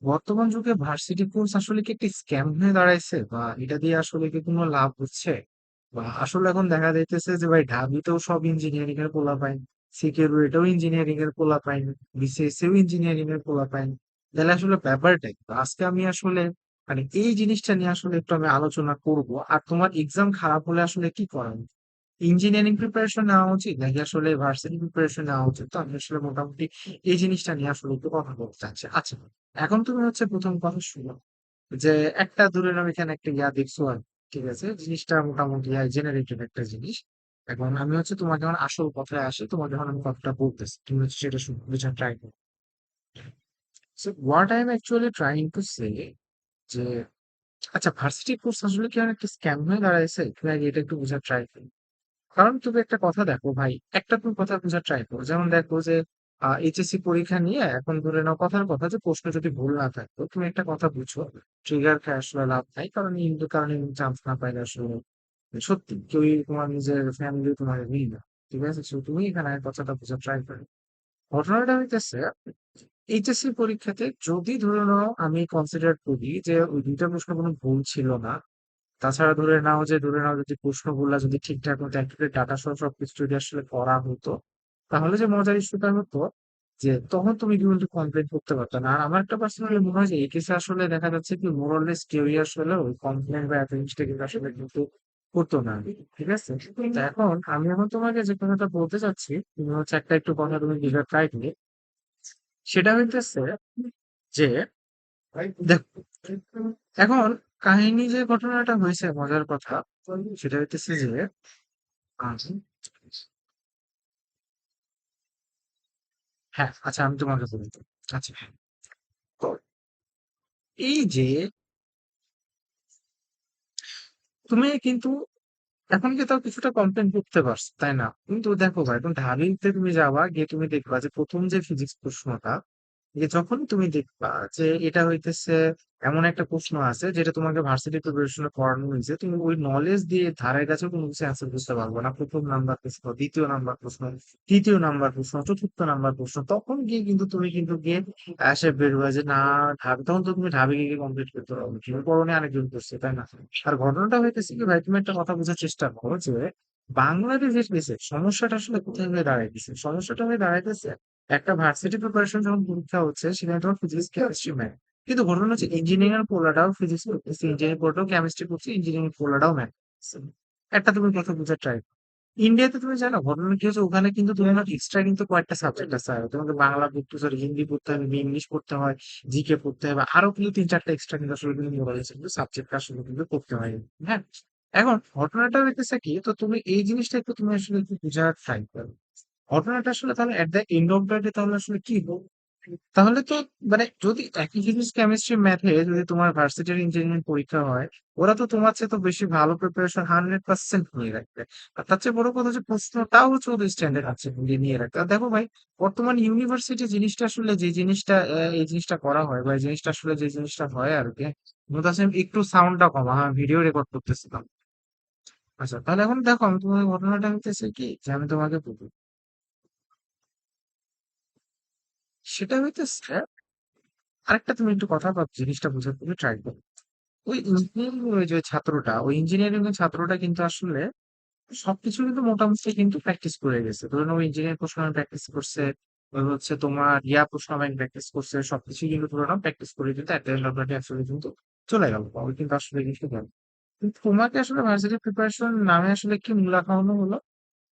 বর্তমান যুগে varsity course আসলে কি একটি স্ক্যাম হয়ে দাঁড়াইছে, বা এটা দিয়ে আসলে কি কোনো লাভ হচ্ছে? বা আসলে এখন দেখা যাইতেছে যে ভাই ঢাবিতেও সব ইঞ্জিনিয়ারিং এর পোলা পাইন, সিকিউরিটিও ইঞ্জিনিয়ারিং এর পোলা পাইন, বিসিএস এও ইঞ্জিনিয়ারিং এর পোলা পাইন। তাহলে আসলে ব্যাপারটাই তো। আজকে আমি আসলে মানে এই জিনিসটা নিয়ে আসলে একটু আমি আলোচনা করব। আর তোমার এক্সাম খারাপ হলে আসলে কি করা উচিত? ইঞ্জিনিয়ারিং প্রিপারেশন নেওয়া উচিত নাকি আসলে ভার্সিটি প্রিপারেশন নেওয়া উচিত? তো আমি আসলে মোটামুটি এই জিনিসটা নিয়ে আসলে একটু কথা বলতে চাচ্ছি। আচ্ছা, এখন তুমি হচ্ছে প্রথম কথা শুনো যে একটা ধরে নাও এখানে একটা দেখছো আর ঠিক আছে, জিনিসটা মোটামুটি জেনারেটেড একটা জিনিস। এখন আমি হচ্ছে তোমাকে যখন আসল কথায় আসি, তোমাকে যখন আমি কথাটা বলতেছি তুমি হচ্ছে সেটা বোঝার ট্রাই করো। So what I am actually trying to say যে আচ্ছা, ভার্সিটি কোর্স আসলে কি অনেক স্ক্যাম হয়ে দাঁড়াইছে, তুমি আগে এটা একটু বোঝার ট্রাই করো। কারণ তুমি একটা কথা দেখো ভাই, একটা তুমি কথা বোঝার ট্রাই করো। যেমন দেখো যে এইচএসসি পরীক্ষা নিয়ে এখন ধরে নাও কথার কথা যে প্রশ্ন যদি ভুল না থাকতো, তুমি একটা কথা বুঝো, ট্রিগার খেয়ে আসলে লাভ নাই। কারণ এই কারণে চান্স না পাইলে আসলে সত্যি কেউই তোমার নিজের ফ্যামিলি তোমার নেই না। ঠিক আছে, So তুমি এখানে এই কথাটা বোঝার ট্রাই করো। ঘটনাটা হইতেছে এইচএসসি পরীক্ষাতে যদি ধরে নাও আমি কনসিডার করি যে ওই দুইটা প্রশ্ন কোনো ভুল ছিল না, তাছাড়া ধরে নাও যদি প্রশ্নগুলা যদি ঠিকঠাক মতো অ্যাকুরেট ডাটা সহ সবকিছু যদি আসলে করা হতো, তাহলে যে মজার ইস্যুটা হতো যে তখন তুমি কিন্তু কমপ্লেন করতে পারতো না। আর আমার একটা পার্সোনালি মনে হয় যে এই কেসে আসলে দেখা যাচ্ছে কি মোরালেস কেউই আসলে ওই কমপ্লেন বা এত জিনিসটা কিন্তু আসলে কিন্তু করতো না। ঠিক আছে, তো এখন তোমাকে যে কথাটা বলতে চাচ্ছি, তুমি হচ্ছে একটা একটু কথা তুমি দিলে ট্রাই করে। সেটা হইতেছে যে দেখো, এখন কাহিনী যে ঘটনাটা হয়েছে মজার কথা সেটা হইতেছে যে আহ, হ্যাঁ আচ্ছা, আমি তোমাকে বলি তো। আচ্ছা, তো এই যে তুমি কিন্তু এখন কি তাও কিছুটা কমপ্লেন করতে পারছো তাই না? কিন্তু দেখো ভাই, তুমি ঢাবিতে তুমি যাবা, গিয়ে তুমি দেখবা যে প্রথম যে ফিজিক্স প্রশ্নটা, যখন তুমি দেখবা যে এটা হইতেছে এমন একটা প্রশ্ন আছে যেটা তোমাকে ভার্সিটি প্রিপারেশনে পড়ানো হয়েছে, তুমি ওই নলেজ দিয়ে ধারের কাছে কোনো কিছু অ্যান্সার বুঝতে পারবো না। প্রথম নাম্বার প্রশ্ন, দ্বিতীয় নাম্বার প্রশ্ন, তৃতীয় নাম্বার প্রশ্ন, চতুর্থ নাম্বার প্রশ্ন, তখন গিয়ে কিন্তু তুমি কিন্তু গিয়ে আসে বেরোবে যে না, ঢাবি তখন তো তুমি ঢাবি গিয়ে কমপ্লিট করতে পারবে, তুমি পড়ো আরেকজন করছে তাই না? আর ঘটনাটা হইতেছে কি ভাই, তুমি একটা কথা বোঝার চেষ্টা করো যে বাংলাদেশের দেশে সমস্যাটা আসলে কোথায় হয়ে দাঁড়াইতেছে। সমস্যাটা হয়ে দাঁড়াইতেছে একটা ভার্সিটি প্রিপারেশন যখন পরীক্ষা হচ্ছে সেখানে তোমার ফিজিক্স কেমিস্ট্রি ম্যাথ, কিন্তু ঘটনা হচ্ছে ইঞ্জিনিয়ারিং পোলাটাও ফিজিক্স পড়তেছে, ইঞ্জিনিয়ারিং পোলাটাও কেমিস্ট্রি পড়ছে, ইঞ্জিনিয়ারিং পোলাটাও ম্যাথ। একটা তুমি কথা বুঝার ট্রাই। ইন্ডিয়াতে তুমি জানো ঘটনা কি হচ্ছে, ওখানে কিন্তু তোমার এক্সট্রা কিন্তু কয়েকটা সাবজেক্ট আছে। আর তোমাকে বাংলা পড়তে, সরি হিন্দি পড়তে হবে, ইংলিশ পড়তে হয়, জিকে পড়তে হবে, আরো কিন্তু তিন চারটা এক্সট্রা কিন্তু আসলে কিন্তু মোবাইল কিন্তু সাবজেক্ট আসলে কিন্তু পড়তে হয়। হ্যাঁ, এখন ঘটনাটা হইতেছে কি, তো তুমি এই জিনিসটা একটু তুমি আসলে একটু বুঝার ট্রাই করো। ঘটনাটা আসলে তাহলে at the end of the day তাহলে আসলে কি হবে? তাহলে তো মানে যদি একই জিনিস কেমিস্ট্রি ম্যাথে যদি তোমার ভার্সিটির ইঞ্জিনিয়ারিং পরীক্ষা হয়, ওরা তো তোমার চেয়ে তো বেশি ভালো প্রিপারেশন 100% নিয়ে রাখবে। আর তার চেয়ে বড় কথা যে প্রশ্নটাও হচ্ছে ওদের স্ট্যান্ডার্ড আছে নিয়ে রাখতে। আর দেখো ভাই, বর্তমান ইউনিভার্সিটি জিনিসটা আসলে যে জিনিসটা এই জিনিসটা করা হয়, বা এই জিনিসটা আসলে যে জিনিসটা হয় আর কি, মুতাসিম একটু সাউন্ডটা কমা, হ্যাঁ ভিডিও রেকর্ড করতেছিলাম। আচ্ছা, তাহলে এখন দেখো আমি তোমার ঘটনাটা হইতেছে কি যে আমি তোমাকে বলি, সেটা হইতেছে আরেকটা, তুমি একটু কথা বা জিনিসটা বোঝার তুমি ট্রাই করো। ওই ইঞ্জিনিয়ারিং ওই যে ছাত্রটা, ওই ইঞ্জিনিয়ারিং এর ছাত্রটা কিন্তু আসলে সবকিছু কিন্তু মোটামুটি কিন্তু প্র্যাকটিস করে গেছে। ধরুন ওই ইঞ্জিনিয়ারিং প্রশ্ন প্র্যাকটিস করছে, ওই হচ্ছে তোমার প্রশ্ন ব্যাংক প্র্যাকটিস করছে, সবকিছু কিন্তু ধরো না প্র্যাকটিস করে কিন্তু একটা আসলে কিন্তু চলে গেল, ওই কিন্তু আসলে কিন্তু গেল। কিন্তু তোমাকে আসলে ভার্সিটি প্রিপারেশন নামে আসলে কি মূল্যা খাওয়ানো হলো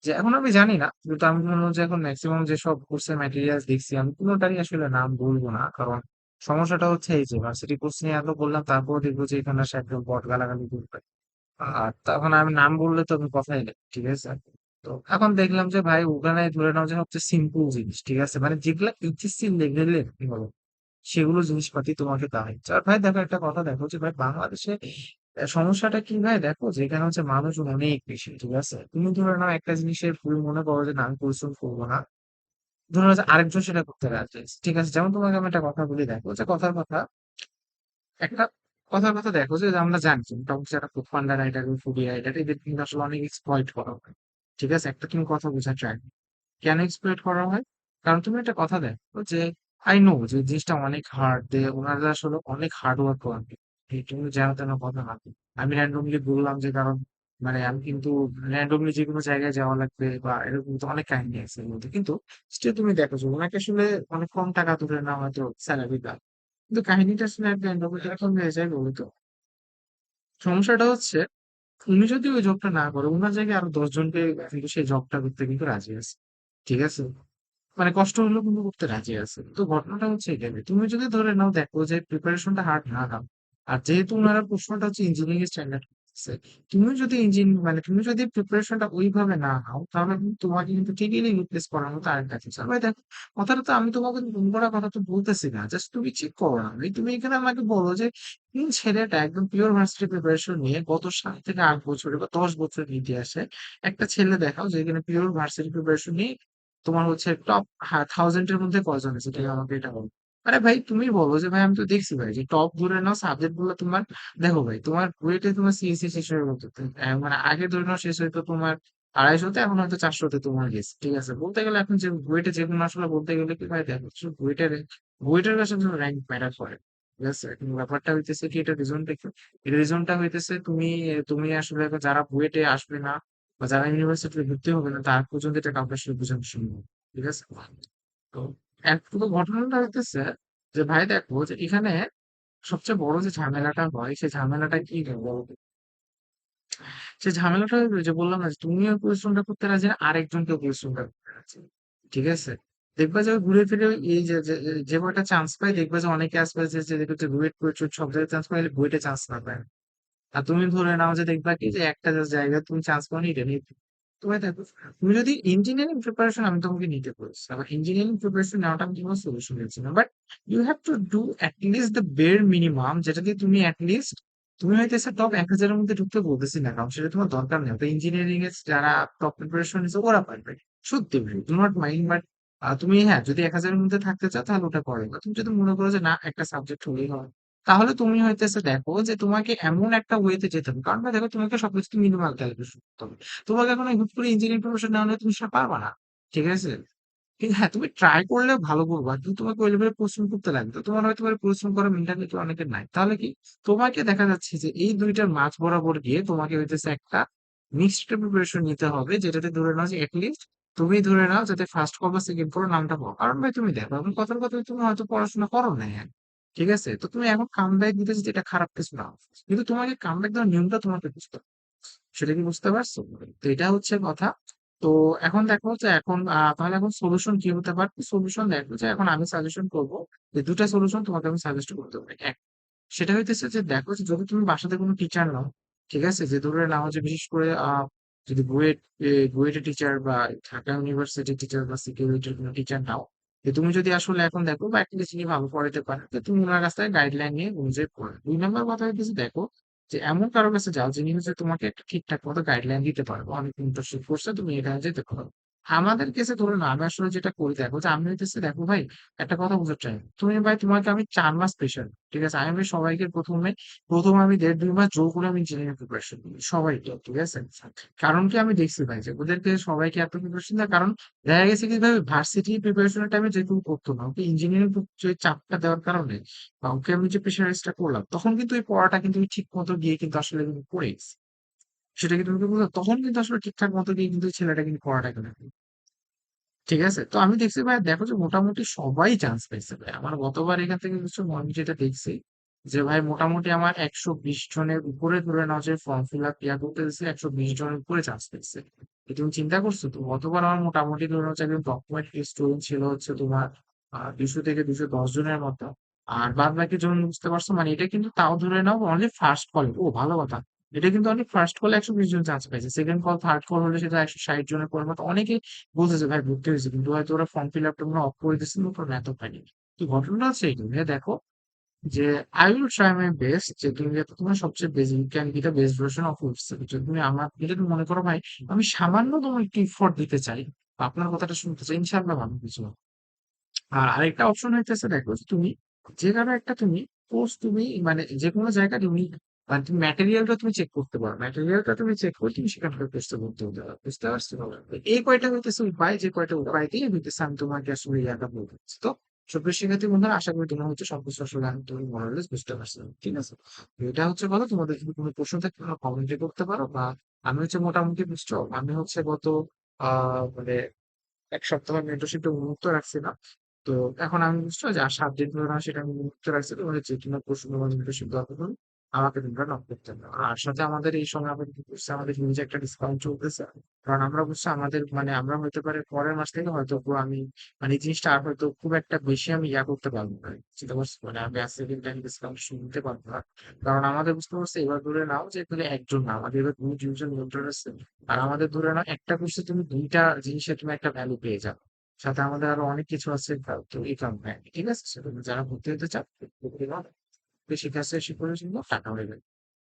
যে এখন আমি জানি না, কিন্তু আমি মনে হয় যে এখন ম্যাক্সিমাম যেসব কোর্সের ম্যাটেরিয়াল দেখছি আমি কোনোটারই আসলে নাম বলবো না। কারণ সমস্যাটা হচ্ছে এই যে ভার্সিটি কোর্স নিয়ে এত বললাম, তারপর দেখবো যে এখানে আসে একদম বট গালাগালি করবে। আর তখন আমি নাম বললে তো আমি কথাই নেই, ঠিক আছে? তো এখন দেখলাম যে ভাই ওখানে ধরে নাও যে হচ্ছে সিম্পল জিনিস, ঠিক আছে, মানে যেগুলো এইচএসসি লেভেলের কি বলো, সেগুলো জিনিসপাতি তোমাকে দেওয়া হচ্ছে। আর ভাই দেখো একটা কথা দেখো যে ভাই বাংলাদেশে সমস্যাটা কি ভাই, দেখো যে এখানে হচ্ছে মানুষ অনেক বেশি, ঠিক আছে? তুমি ধরে নাও একটা জিনিসের ভুল মনে করো যে না আমি পরিশ্রম করবো না, ধরে নাও যে আরেকজন সেটা করতে রাজি আছে, ঠিক আছে? যেমন তোমাকে আমি একটা কথা বলি, দেখো যে একটা কথার কথা দেখো যে আমরা জানি যে মোটামুটি যারা ফুডপান্ডা রাইডার, ফুডি রাইডার, এদের কিন্তু আসলে অনেক এক্সপ্লয়েট করা হয়। ঠিক আছে, একটা তুমি কথা বোঝার ট্রাই, কেন এক্সপ্লয়েট করা হয়? কারণ তুমি একটা কথা দেখো যে আই নো যে জিনিসটা অনেক হার্ড, ওনারা আসলে অনেক হার্ড ওয়ার্ক করেন। এই তুমি যেন তেন কথা না। আমি র্যান্ডমলি বললাম যে কারণ মানে আমি কিন্তু র্যান্ডমলি যে কোনো জায়গায় যাওয়া লাগবে বা এরকম তো অনেক কাহিনী আছে এর মধ্যে, কিন্তু স্টিল তুমি দেখো যে ওনাকে আসলে অনেক কম টাকা ধরে না হয়তো স্যালারি দেয়, কিন্তু কাহিনীটা আসলে একটা এন্ড অফ এরকম হয়ে যায় বলে তো। সমস্যাটা হচ্ছে উনি যদি ওই জবটা না করে ওনার জায়গায় আরো 10 জনকে কিন্তু সেই জবটা করতে কিন্তু রাজি আছে, ঠিক আছে, মানে কষ্ট হলেও কিন্তু করতে রাজি আছে। তো ঘটনাটা হচ্ছে এখানে তুমি যদি ধরে নাও দেখো যে প্রিপারেশনটা হার্ড না নাও, আর যেহেতু ওনারা প্রশ্নটা হচ্ছে ইঞ্জিনিয়ারিং স্ট্যান্ডার্ড, তুমি যদি মানে তুমি যদি প্রিপারেশনটা ওইভাবে না নাও তাহলে কিন্তু তোমাকে কিন্তু ঠিকই রিপ্লেস করার মতো আরেকটা কিছু ভাই দেখো। কথাটা তো আমি তোমাকে মন করার কথা তো বলতেছি না, জাস্ট তুমি চেক করো না ভাই। তুমি এখানে আমাকে বলো যে কোন ছেলেটা একদম পিওর ভার্সিটি প্রিপারেশন নিয়ে গত 7 থেকে 8 বছরে বা 10 বছরের ইতিহাসে একটা ছেলে দেখাও যে এখানে পিওর ভার্সিটি প্রিপারেশন নিয়ে তোমার হচ্ছে টপ 1000 এর মধ্যে কয়জন আছে, তুমি আমাকে এটা বলো। আরে ভাই তুমি বলো যে ভাই আমি তো দেখছি ভাই যে টপ ধরে নাও সাবজেক্ট গুলো তোমার, দেখো ভাই তোমার বুয়েটে তোমার সিএসসি শেষ হয়ে গেছে মানে আগে ধরে নাও শেষ হয়তো তোমার 250-তে, এখন হয়তো 400-তে তোমার গেছে, ঠিক আছে, বলতে গেলে এখন যে বুয়েটে যে কোনো আসলে বলতে গেলে কি ভাই দেখো বুয়েটের বুয়েটের কাছে র্যাঙ্ক ম্যাটার করে, ঠিক আছে। এখন ব্যাপারটা হইতেছে কি এটা রিজনটা কি, এটা রিজনটা হইতেছে তুমি তুমি আসলে যারা বুয়েটে আসবে না বা যারা ইউনিভার্সিটিতে ভর্তি হবে না তার পর্যন্ত এটা কাউকে আসলে বোঝানো সম্ভব, ঠিক আছে। তো একটু ঘটনাটা হইতেছে যে ভাই দেখো যে এখানে সবচেয়ে বড় যে ঝামেলাটা হয় সেই ঝামেলাটা কি বলবো, সেই ঝামেলাটা হলো যে বললাম না যে তুমিও পরিশ্রমটা করতে রাজি না আরেকজনকে পরিশ্রমটা করতে রাজি, ঠিক আছে। দেখবা যে ঘুরে ফিরে এই যে যে যে কয়টা চান্স পাই দেখবা যে অনেকে আসবে যে দেখবে যে বুয়েট প্রচুর সব জায়গায় চান্স পাইলে বুয়েটে চান্স না পায়। আর তুমি ধরে নাও যে দেখবা কি যে একটা জায়গায় তুমি চান্স পাওনি এটা নিয়ে তুমি দেখো, তুমি যদি ইঞ্জিনিয়ারিং প্রিপারেশন আমি তোমাকে নিতে বলছি, আবার ইঞ্জিনিয়ারিং প্রিপারেশন নেওয়াটা আমি তোমার সলিউশন দিচ্ছি না, but you have to do at least the bare minimum, যেটা দিয়ে তুমি অ্যাটলিস্ট তুমি হইতেছে টপ 1000-এর মধ্যে ঢুকতে বলতেছি না, কারণ সেটা তোমার দরকার নেই, তো ইঞ্জিনিয়ারিং এর যারা টপ প্রিপারেশন নিচ্ছে ওরা পারবে, সত্যি ভাই ডু নট মাইন্ড, বাট তুমি হ্যাঁ যদি 1000-এর মধ্যে থাকতে চাও তাহলে ওটা করো না। তুমি যদি মনে করো যে না একটা সাবজেক্ট হলেই হয় তাহলে তুমি হইতেছে দেখো যে তোমাকে এমন একটা ওয়েতে যেতে হবে, কারণ ভাই দেখো তোমাকে সবকিছু মিনিমাল ক্যালকুলেশন করতে হবে। তোমাকে এখন হুট করে ইঞ্জিনিয়ারিং প্রফেশন নেওয়া হলে তুমি সেটা পারবা না, ঠিক আছে। কিন্তু হ্যাঁ তুমি ট্রাই করলে ভালো করবা, কিন্তু তোমাকে ওই লেভেলে পরিশ্রম করতে লাগবে, তো তোমার হয়তো পারে পরিশ্রম করার মেন্টালিটি অনেকের নাই, তাহলে কি তোমাকে দেখা যাচ্ছে যে এই দুইটার মাঝ বরাবর গিয়ে তোমাকে হইতেছে একটা মিক্সড প্রিপারেশন নিতে হবে, যেটাতে ধরে নাও যে লিস্ট তুমি ধরে নাও যাতে ফার্স্ট কল বা সেকেন্ড কল নামটা পাও, কারণ ভাই তুমি দেখো এখন কথার কথা তুমি হয়তো পড়াশোনা করো না, হ্যাঁ ঠিক আছে, তো তুমি এখন কামব্যাক দিতেছো যেটা খারাপ কিছু না, কিন্তু তোমাকে কামব্যাক দেওয়ার নিয়মটা তোমাকে বুঝতে হবে। সেটা কি বুঝতে পারছো? তো এটা হচ্ছে কথা। তো এখন দেখো যে এখন তাহলে এখন সলিউশন কি হতে পারে, সলিউশন দেখো যে এখন আমি সাজেশন করবো যে দুটা সলিউশন তোমাকে আমি সাজেস্ট করতে পারি। এক, সেটা হইতেছে যে দেখো যে যদি তুমি বাসাতে কোনো টিচার নাও, ঠিক আছে, যে ধরে নাও যে বিশেষ করে যদি বুয়েটের টিচার বা ঢাকা ইউনিভার্সিটির টিচার বা সিকিউরিটির কোনো টিচার নাও, যে তুমি যদি আসলে এখন দেখো বা একটা যিনি ভালো পড়াতে পারে তো তুমি ওনার কাছ থেকে গাইডলাইন নিয়ে অনুযায়ী পড়ো। 2 নম্বর কথা হইতেছে দেখো যে এমন কারো কাছে যাও যিনি হচ্ছে তোমাকে একটা ঠিকঠাক মতো গাইডলাইন দিতে পারবো, অনেক ইন্টার্নশিপ করছে তুমি এখানে যেতে পারো। আমাদের কেসে ধরুন আমি আসলে যেটা করি দেখো যে আমি হইতেছে দেখো ভাই একটা কথা বুঝতে চাই, তুমি ভাই তোমাকে আমি 4 মাস প্রেশার, ঠিক আছে, আমি ভাই সবাইকে প্রথম আমি 1.5-2 মাস জোর করে আমি ইঞ্জিনিয়ারিং প্রিপারেশন দিই সবাইকে, ঠিক আছে। কারণ কি আমি দেখছি ভাই যে ওদেরকে সবাইকে এত প্রিপারেশন দেয়, কারণ দেখা গেছে কি ভাই ভার্সিটি প্রিপারেশনের টাইমে যেহেতু করতো না ওকে ইঞ্জিনিয়ারিং যে চাপটা দেওয়ার কারণে বা ওকে আমি যে প্রেশারাইজটা করলাম তখন কিন্তু এই পড়াটা কিন্তু ঠিক মতো গিয়ে কিন্তু আসলে কিন্তু পড়ে গেছে। সেটা কি তুমি বুঝলো, তখন কিন্তু আসলে ঠিকঠাক মতো গিয়ে কিন্তু ছেলেটা কিন্তু পড়াটা কিন্তু ঠিক আছে। তো আমি দেখছি ভাই দেখো যে মোটামুটি সবাই চান্স পাইছে ভাই, আমার গতবার এখান থেকে কিছু আমি যেটা দেখছি যে ভাই মোটামুটি আমার 120 জনের উপরে ধরে নাও যে ফর্ম ফিল আপ ইয়া করতে দিচ্ছে 120 জনের উপরে চান্স পেয়েছে। তুমি চিন্তা করছো তো গতবার আমার মোটামুটি ধরে নাও যে একদম ডকুমেন্ট স্টুডেন্ট ছিল হচ্ছে তোমার 200 থেকে 210 জনের মতো, আর বাদ বাকি জন বুঝতে পারছো মানে এটা কিন্তু তাও ধরে নাও অনলি ফার্স্ট কল, ও ভালো কথা, এটা কিন্তু অনেক ফার্স্ট কলে 120 জন চান্স পাইছে, সেকেন্ড কল থার্ড কল হলে সেটা 160 জনের পর মতো অনেকে বলতেছে ভাই ভর্তি হয়েছে, কিন্তু হয়তো ওরা ফর্ম ফিল আপটা মনে অফ করে দিচ্ছে না কারণ এত পাইনি। তো ঘটনাটা হচ্ছে এই তুমি দেখো যে I will try my best যে তুমি যাতে তোমার সবচেয়ে basic can be the best version of yourself, যদি তুমি আমার যদি তুমি মনে করো ভাই আমি সামান্য তোমার একটু এফোর্ট দিতে চাই বা আপনার কথাটা শুনতে চাই ইনশাআল্লাহ ভালো কিছু হবে। আর আরেকটা অপশন হইতেছে দেখো যে তুমি যে কারো একটা তুমি কোর্স তুমি মানে যে কোনো জায়গায় তুমি মানে তুমি ম্যাটেরিয়ালটা তুমি চেক করতে পারো, ম্যাটেরিয়ালটা তুমি চেক করে তুমি সেখানকার কোর্সটা করতে হতে পারো, বুঝতে পারছো? এই কয়টা হইতেছে উপায়, যে কয়টা উপায় দিয়ে হইতেছে আমি তোমাকে আসলে ইয়াটা বলতে চাচ্ছি। তো সুপ্রিয় শিক্ষার্থী বন্ধুরা, আশা করি তোমরা হচ্ছে সবকিছু আসলে আমি তুমি মোরালেস বুঝতে পারছো, ঠিক আছে? তো এটা হচ্ছে কথা, তোমাদের যদি কোনো প্রশ্ন থাকে তোমরা কমেন্টে করতে পারো, বা আমি হচ্ছে মোটামুটি বুঝছো, আমি হচ্ছে গত মানে 1 সপ্তাহ মেন্টরশিপটা উন্মুক্ত রাখছিলাম। তো এখন আমি বুঝছো যে আর 7 দিন ধরে না সেটা আমি উন্মুক্ত রাখছি, তোমাদের যে কোনো প্রশ্ন বা মেন্টরশিপ দরকার হলে আমাকে তোমরা নক করতে পারো। আর সাথে আমাদের এই সময় আবার কি করছে, আমাদের নিজে একটা ডিসকাউন্ট চলতেছে। কারণ আমরা বুঝছো আমাদের মানে আমরা হতে পারে পরের মাস থেকে হয়তো পুরো আমি মানে এই জিনিসটা আর হয়তো খুব একটা বেশি আমি করতে পারবো না, চিন্তা করছি মানে আমি আজকে কিন্তু আমি ডিসকাউন্ট নিতে পারবো না। কারণ আমাদের বুঝতে পারছি এবার ধরে নাও যে এখানে একজন না, আমাদের এবার 2 জন মেন্টর আছে। আর আমাদের ধরে নাও একটা কোর্সে তুমি 2টা জিনিসে তুমি একটা ভ্যালু পেয়ে যাবে। সাথে আমাদের আরো অনেক কিছু আছে, তো এই কারণে ঠিক আছে, সেটা যারা ভর্তি হতে চান ভর্তি হন। বেশি কাছে এসে করে টাকা হয়ে যাবে।